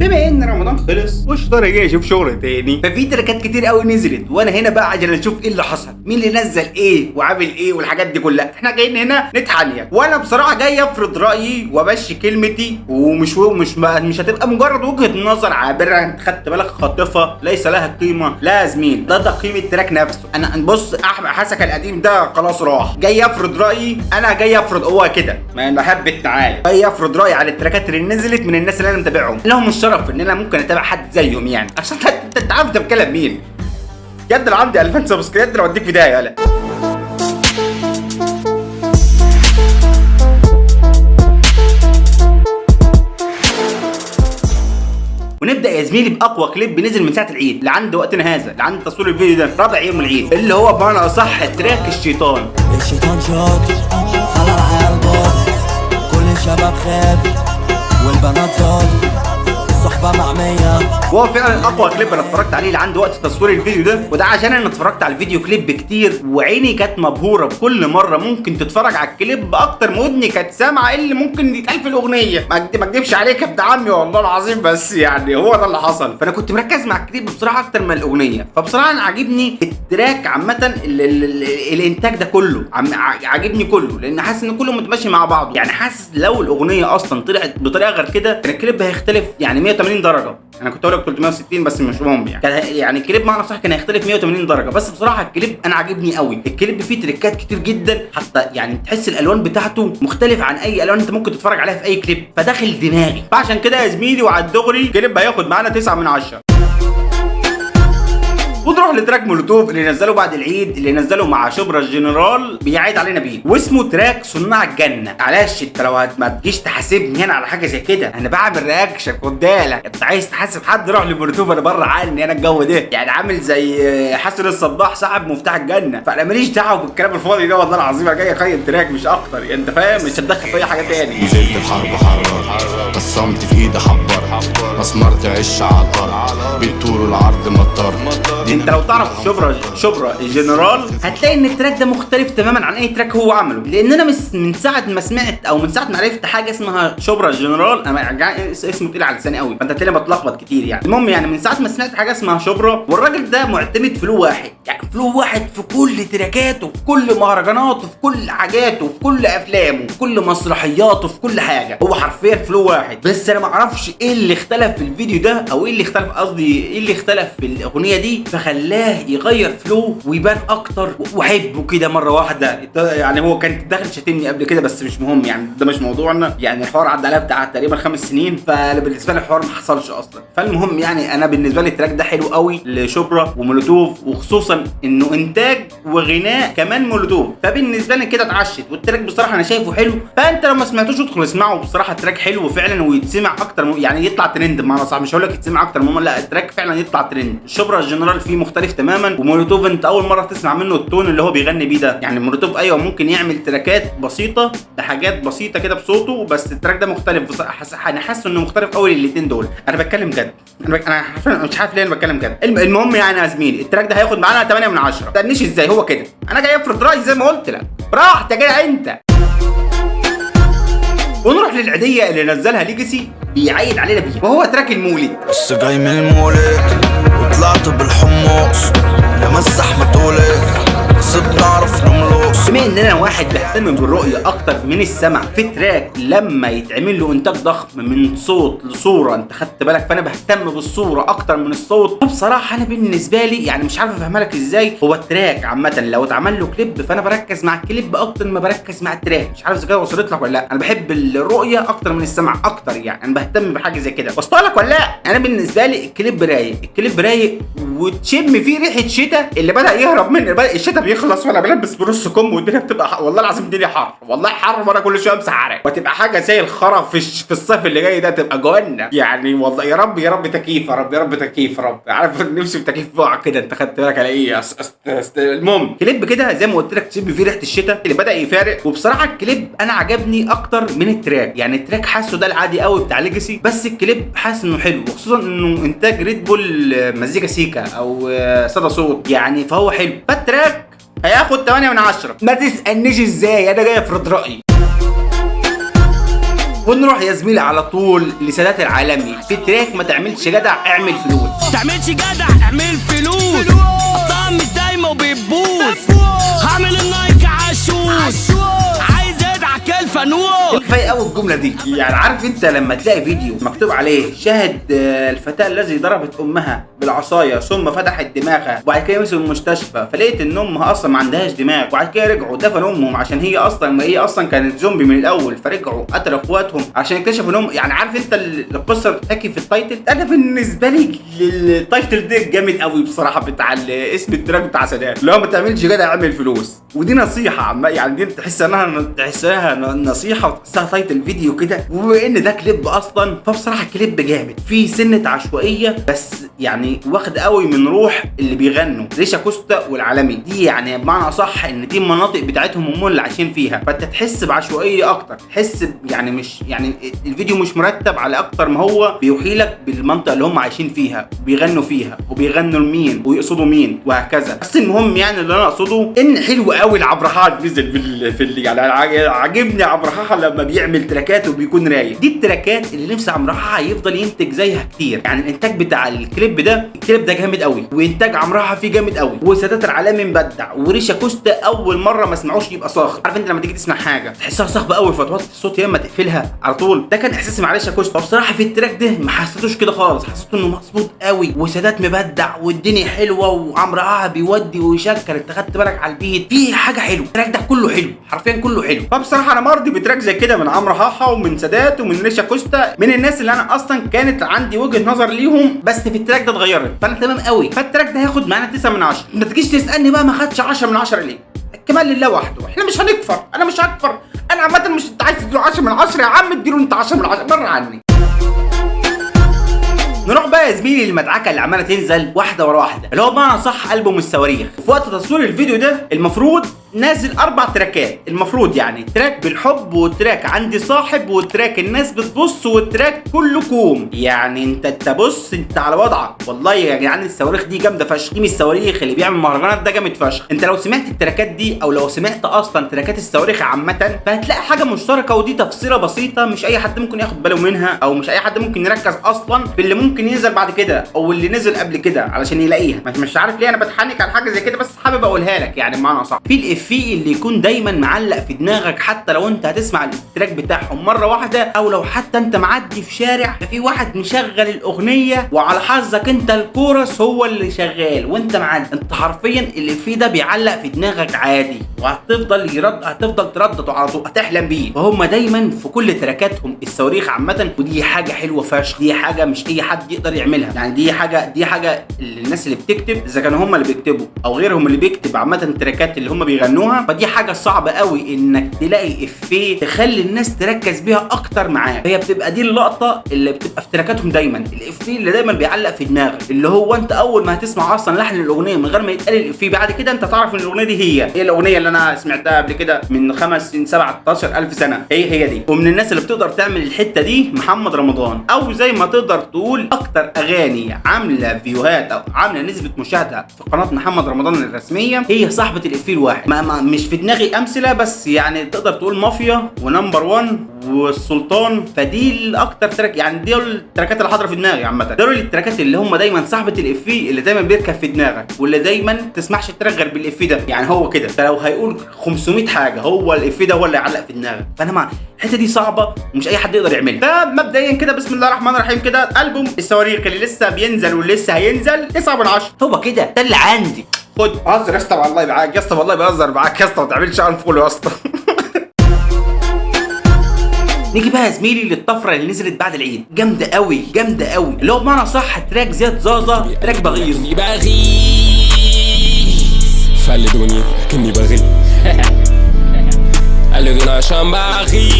بما ان رمضان خلص والشطار جاي اشوف شغل تاني، ففي تراكات كتير قوي نزلت وانا هنا بقى عشان اشوف ايه اللي حصل، مين اللي نزل ايه وعامل ايه والحاجات دي كلها. احنا جايين هنا نتحنيك، وانا بصراحه جاي افرض رايي وامشي كلمتي، ومش هتبقى مجرد وجهه نظر عابره انت خدت بالك خاطفه ليس لها قيمه. لا يا زميل، ده قيمه التراك نفسه. انا بص، احمد حسك القديم ده خلاص راح، جاي افرض رايي. انا جاي افرض هو كده ما بحب التعالي، جاي افرض رايي على التراكات اللي نزلت من الناس اللي انا متابعهم، لهم الشرف ان انا ممكن اتابع حد زيهم يعني، عشان انت عارف انت بتكلم مين. يد لو عندي 2000 سبسكرايب لو اديك بدايه. يلا ونبدا يا زميلي باقوى كليب نزل من ساعه العيد لعند وقتنا هذا، لعند تصوير الفيديو ده رابع يوم العيد، اللي هو بمعنى اصح تراك الشيطان شاطر خلع العيال باظ، كل الشباب خاب والبنات ظالم، الصحبه معميه. وهو فعلا اقوى كليب انا اتفرجت عليه لعند وقت تصوير الفيديو ده، وده عشان انا اتفرجت على الفيديو كليب كتير وعيني كانت مبهوره بكل مره ممكن تتفرج على الكليب اكتر ما ودني كانت سامعه ايه اللي ممكن يتقال في الاغنيه. ما اكدبش عليك يا ابن عمي والله العظيم، بس يعني هو ده اللي حصل. فانا كنت مركز مع الكليب بصراحه اكتر من الاغنيه. فبصراحه انا عاجبني التراك عامه، الانتاج ده كله عاجبني كله، لان حاسس ان كله متماشي مع بعضه. يعني حاسس لو الاغنيه اصلا طلعت بطريقه غير كده كان الكليب هيختلف يعني 180 درجه. انا كنت هقول لك 360 بس مش مهم يعني الكليب معنى صح كان هيختلف 180 درجه. بس بصراحه الكليب انا عاجبني قوي. الكليب فيه تريكات كتير جدا، حتى يعني تحس الالوان بتاعته مختلف عن اي الوان انت ممكن تتفرج عليها في اي كليب، فداخل دماغي. فعشان كده يا زميلي وعلى الدغري الكليب هياخد معانا 9 من 10. ونروح لتراك مولوتوف اللي نزله بعد العيد، اللي نزله مع شبرا الجنرال بيعيد علينا بيه، واسمه تراك صناع الجنه. معلش انت لو ما تجيش تحاسبني هنا على حاجه زي كده، انا بعمل رياكشن خد بالك. انت عايز تحاسب حد روح لمولوتوف، انا بره عني انا الجو ده. يعني عامل زي حسن الصباح صاحب مفتاح الجنه، فانا ماليش دعوه بالكلام الفاضي ده والله العظيم. انا جاي اقيم تراك مش اكتر، انت فاهم؟ مش هتدخل في اي حاجه تاني. نزلت الحرب حرر، قسمت في ايدي حبر، مسمرت عش عطر، بالطول العرض مطر. انت لو تعرف شبرا الجنرال هتلاقي ان التراك ده مختلف تماما عن اي تراك هو عمله. لان انا من ساعه ما سمعت او من ساعه ما عرفت حاجه اسمها شبرا الجنرال، انا اسمه تقيل على لساني قوي، فانت هتلاقيني بتلخبط كتير يعني. المهم يعني من ساعه ما سمعت حاجه اسمها شبرا، والراجل ده معتمد فلو واحد، يعني فلو واحد في كل تراكاته، في كل مهرجاناته، في كل حاجاته، في كل افلامه، في كل مسرحياته، في كل حاجه. هو حرفيا فلو واحد. بس انا ما اعرفش ايه اللي اختلف في الفيديو ده، او ايه اللي اختلف، قصدي ايه اللي اختلف في الاغنيه دي فخلاه يغير فلو ويبان اكتر واحبه كده مره واحده. يعني هو كان داخل شاتمني قبل كده بس مش مهم يعني، ده مش موضوعنا. يعني الحوار عدى عليها بتاع تقريبا 5 سنين، فبالنسبه لي الحوار ما حصلش اصلا. فالمهم يعني انا بالنسبه لي التراك ده حلو قوي لشبرا ومولوتوف، وخصوصا انه انتاج وغناء كمان مولوتوف، فبالنسبه لي كده اتعشت. والتراك بصراحه انا شايفه حلو، فانت لو ما سمعتوش ادخل اسمعه. بصراحه التراك حلو فعلا ويتسمع اكتر، يعني يطلع ترند بمعنى صح. مش هقول لك يتسمع اكتر مهم، لا التراك فعلا يطلع ترند. شبرا الجنرال فيه مختلف تماما، ومولوتوف انت اول مره تسمع منه التون اللي هو بيغني بيه ده. يعني مولوتوف ايوه ممكن يعمل تراكات بسيطه بحاجات بسيطه كده بصوته، بس التراك ده مختلف بصراحه. انا حاسس انه مختلف قوي للاثنين دول. انا بتكلم جد، انا مش عارف ليه انا بتكلم جد. المهم يعني يا زميلي التراك ده هياخد معانا 8 من 10. ما تسالنيش ازاي، هو كده. انا جاي افرض رايي زي ما قلت لك، براحتك يا جدع انت. ونروح للعيديه اللي نزلها ليجاسي بيعيد علينا بيه، وهو تراك المولد. لسه جاي من المولد وطلعت بالحمص يا مسح ما تولد، بس بنعرف نملص. بما ان انا واحد بهتم بالرؤيه اكتر من السمع، في تراك لما يتعمل له انتاج ضخم من صوت لصوره انت خدت بالك، فانا بهتم بالصوره اكتر من الصوت. وبصراحه انا بالنسبه لي يعني مش عارف افهمها لك ازاي. هو التراك عامه لو اتعمل له كليب فانا بركز مع الكليب اكتر ما بركز مع التراك. مش عارف اذا كده وصلت لك ولا لا. انا بحب الرؤيه اكتر من السمع اكتر، يعني انا بهتم بحاجه زي كده. وصلت لك ولا لا؟ انا بالنسبه لي الكليب رايق، الكليب رايق وتشم فيه ريحه شتاء اللي بدا يهرب مني. الشتاء بيخلص وانا بلبس بنص كم والدنيا بتبقى والله العظيم الدنيا حر، والله حر، وانا كل شويه امسح عرق، وتبقى حاجه زي الخرا في الصيف اللي جاي ده، تبقى جوانا يعني. والله يا رب يا رب تكييف، يا رب يا رب تكييف، يا رب. عارف نفسي في تكييف بقع كده، انت خدت بالك على ايه؟ المهم كليب كده زي ما قلت لك تشم فيه ريحه الشتاء اللي بدا يفارق. وبصراحه الكليب انا عجبني اكتر من التراك. يعني التراك حاسه ده العادي قوي بتاع ليجاسي، بس الكليب حاسس انه حلو، وخصوصا انه انتاج ريد بول مزيكا سيكا او صدى صوت يعني، فهو حلو. فالتراك هياخد 8 من 10. ما تسألنيش ازاي، انا جاي افرض رأيي. ونروح يا زميلي على طول لسادات العالمي في تراك ما تعملش جدع اعمل فلوس. تعملش جدع اعمل فلوس، اصلا مش دايما وبيبوظ، هعمل النايك عاشوش، عايز ادعك الفانوس. الفايق قوي الجمله دي، يعني عارف انت لما تلاقي فيديو مكتوب عليه شاهد الفتاه الذي ضربت امها بالعصايه ثم فتحت دماغها وبعد كده مسكوا المستشفى فلقيت ان امها اصلا ما عندهاش دماغ، وبعد كده رجعوا دفنوا امهم عشان هي اصلا كانت زومبي من الاول، فرجعوا قتلوا اخواتهم عشان اكتشفوا انهم، يعني عارف انت القصه اللي بتحكي في التايتل. انا بالنسبه لي التايتل ده جامد قوي بصراحه، بتاع اسم التراك بتاع سادات، لو ما تعملش جدع اعمل فلوس. ودي نصيحه يعني دي تحسها نصيحه وتحسها تايتل فيديو كده، وبما ان ده كليب اصلا فبصراحه كليب جامد فيه سنه عشوائيه، بس يعني واخد قوي من روح اللي بيغنوا ريشا كوستا والعالمي دي، يعني بمعنى صح ان دي المناطق بتاعتهم هم اللي عايشين فيها، فانت تحس بعشوائيه اكتر، تحس يعني مش يعني الفيديو مش مرتب على اكتر ما هو بيوحي لك بالمنطقه اللي هم عايشين فيها وبيغنوا فيها وبيغنوا لمين ويقصدوا مين وهكذا. بس المهم يعني اللي انا اقصده ان حلو قوي العبرحات نزل يعني عاجبني عبرحه لما بيعمل تراكات وبيكون رايق. دي التراكات اللي نفسي عمرو حاحة يفضل ينتج زيها كتير، يعني الانتاج بتاع الكليب ده جامد قوي، وانتاج عمرو حاحة فيه جامد قوي، وسادات العالمي مبدع، وريشا كوستا اول مره ما اسمعوش يبقى صاخب. عارف انت لما تيجي تسمع حاجه تحسها صاخبه قوي فتوطي الصوت يا اما تقفلها على طول، ده كان احساسي مع ريشا كوستا. بصراحه في التراك ده ما حسيتوش كده خالص، حسيت انه مظبوط قوي، وسادات مبدع والدنيا حلوه، وعمرو حاحة بيودي ويشكر، انت خدت بالك على البيت في حاجه حلوه، التراك ده كله حلو حرفيا كله حلو. فبصراحه انا مرضي بتراك زي كده من عمرو حاحة ومن سادات ومن ريشا كوستا، من الناس اللي انا اصلا كانت عندي وجهه نظر ليهم بس في التراك ده اتغيرت، فانا تمام قوي. فالتراك ده هياخد معانا 9 من 10. ما تجيش تسالني بقى ما خدش 10 من 10 ليه؟ الكمال لله وحده، احنا مش هنكفر، انا مش هكفر، انا عامه مش انت عايز تديله 10 من 10 يا عم اديله انت 10 من 10 بره عني. نروح بقى يا زميلي للمدعكه اللي عماله تنزل واحده ورا واحده، اللي هو بمعنى صح البوم الصواريخ. في وقت تصوير الفيديو ده المفروض نازل 4 تراكات، المفروض يعني تراك بالحب، وتراك عندي صاحب، وتراك الناس بتبص، وتراك كله كوم. يعني انت بص انت على وضعك والله يا جدعان. الصواريخ دي جامده فشخ، تيم الصواريخ اللي بيعمل مهرجانات ده جامد فشخ. انت لو سمعت التراكات دي او لو سمعت اصلا تراكات الصواريخ عامه فهتلاقي حاجه مشتركه، ودي تفصيله بسيطه مش اي حد ممكن ياخد باله منها، او مش اي حد ممكن يركز اصلا في اللي ممكن ينزل بعد كده او اللي نزل قبل كده علشان يلاقيها. مش عارف ليه انا بتحنك على حاجه زي كده، بس حابب اقولها لك يعني بمعنى صح. في الافيه اللي يكون دايما معلق في دماغك حتى لو انت هتسمع التراك بتاعهم مره واحده، او لو حتى انت معدي في شارع ففي واحد مشغل الاغنيه وعلى حظك انت الكورس هو اللي شغال وانت معدي، انت حرفيا الافيه ده بيعلق في دماغك عادي، هتفضل تردده على طول، هتحلم بيه. فهم دايما في كل تراكاتهم الصواريخ عامه، ودي حاجه حلوه فشخ، دي حاجه مش اي حد يقدر يعملها. يعني دي حاجه الناس اللي بتكتب، اذا كانوا هم اللي بيكتبوا او غيرهم اللي بيكتب عامه التراكات اللي هم بيغنوها، فدي حاجه صعبه قوي انك تلاقي افيه تخلي الناس تركز بيها اكتر معاك. هي بتبقى دي اللقطه اللي بتبقى في تراكاتهم دايما، الافيه اللي دايما بيعلق في دماغك، اللي هو انت اول ما هتسمع اصلا لحن الاغنيه من غير ما يتقال الافيه بعد كده انت تعرف ان الاغنيه دي هي الاغنيه اللي انا سمعتها قبل كده من 17,000 سنه، هي دي. ومن الناس اللي بتقدر تعمل الحته دي محمد رمضان، او زي ما تقدر تقول اكتر اغاني عامله فيوهات او عامله نسبه مشاهده في قناه محمد رمضان الرسميه هي صاحبه الافيه الواحد. مش في دماغي امثله، بس يعني تقدر تقول مافيا ونمبر 1 والسلطان، فدي الاكتر تراك، يعني دي التراكات اللي حاضره في دماغي عامه. دول التراكات اللي هم دايما صاحبه الافيه اللي دايما بيركب في دماغك، واللي دايما تسمعش التراك غير بالافيه ده. يعني هو كده انت لو هيقول 500 حاجه هو الافيه ده هو اللي يعلق في دماغك. فانا مع الحته دي صعبه ومش اي حد يقدر يعملها. فمبدئيا كده بسم الله الرحمن الرحيم كده البوم الصواريخ اللي لسه بينزل واللي لسه هينزل 9 من 10. هو كده ده اللي عندي. خد بهزر يا اسطى والله معاك يا اسطى، والله بهزر معاك يا اسطى، ما تعملش انفولو يا اسطى. نيجي بقى يا زميلي للطفره اللي نزلت بعد العيد، جامده قوي اللي هو بمعنى صح تراك زياد زازا، تراك بغيظ. فلدوني كني بغيظ قالوا عشان بغيظ.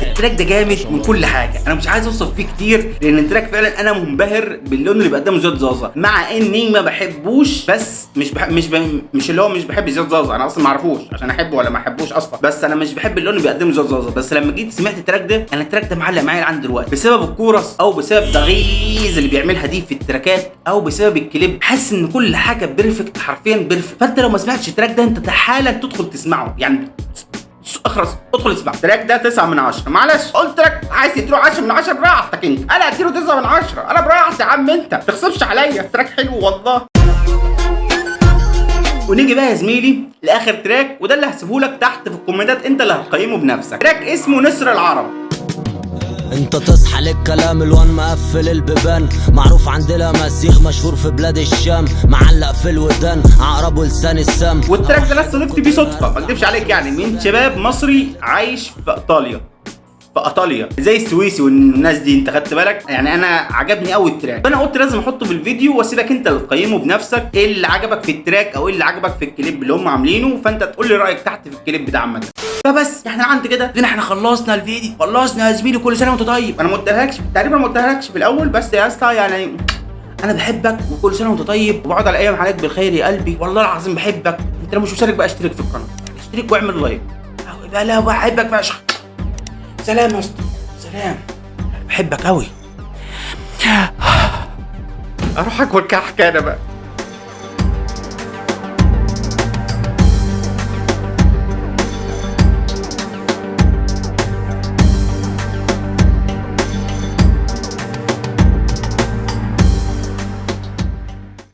التراك ده جامد من كل حاجه، انا مش عايز اوصف فيه كتير لان التراك فعلا انا منبهر باللون اللي بيقدمه زياد زازا، مع اني ما بحبوش، بس مش اللي هو مش بحب زياد زازا، انا اصلا ما اعرفوش عشان احبه ولا ما احبوش اصلا، بس انا مش بحب اللون اللي بيقدمه زياد زازا. بس لما جيت سمعت التراك ده انا التراك ده معلق معايا لحد دلوقتي، بسبب الكورس او بسبب تغييز اللي بيعملها دي في التراكات او بسبب الكليب. حاسس ان كل حاجه بيرفكت، حرفيا بيرفكت. فانت لو ما سمعتش التراك ده انت حالا تدخل تسمعه، يعني اخرس ادخل اسمع. التراك ده 9 من 10. معلش قلت لك عايز تديله 10 من 10 براحتك انت، انا هديله 9 من 10. انا براحتي يا عم، انت ما تغصبش عليا. التراك حلو والله. ونيجي بقى يا زميلي لاخر تراك، وده اللي هسيبه لك تحت في الكومنتات، انت اللي هتقيمه بنفسك. تراك اسمه نسر العرب. انت تصحى للكلام الوان مقفل البيبان، معروف عندنا مسيخ مشهور في بلاد الشام، معلق في الودان عقرب ولسان السام. والتراك ده لسه ضفت بيه صدفه ما اكدبش عليك، يعني من شباب مصري عايش في ايطاليا زي السويسي والناس دي، انت خدت بالك؟ يعني انا عجبني قوي التراك، فانا قلت لازم احطه في الفيديو واسيبك انت اللي تقيمه بنفسك. ايه اللي عجبك في التراك او ايه اللي عجبك في الكليب اللي هم عاملينه، فانت تقول لي رايك تحت في الكليب ده عامه. فبس احنا عند كده احنا خلصنا الفيديو، خلصنا يا زميلي. كل سنه وانت طيب. انا ما قلتلكش تقريبا، ما قلتلكش في الاول، بس يا اسطى يعني انا بحبك وكل سنه وانت طيب، وبقعد على ايام عليك بالخير يا قلبي، والله العظيم بحبك. انت لو مش مشترك بقى اشترك في القناه، اشترك واعمل لايك. لا بحبك فشخ. سلام يا اسطى، سلام. بحبك قوي. اروح اكل كحكه انا بقى.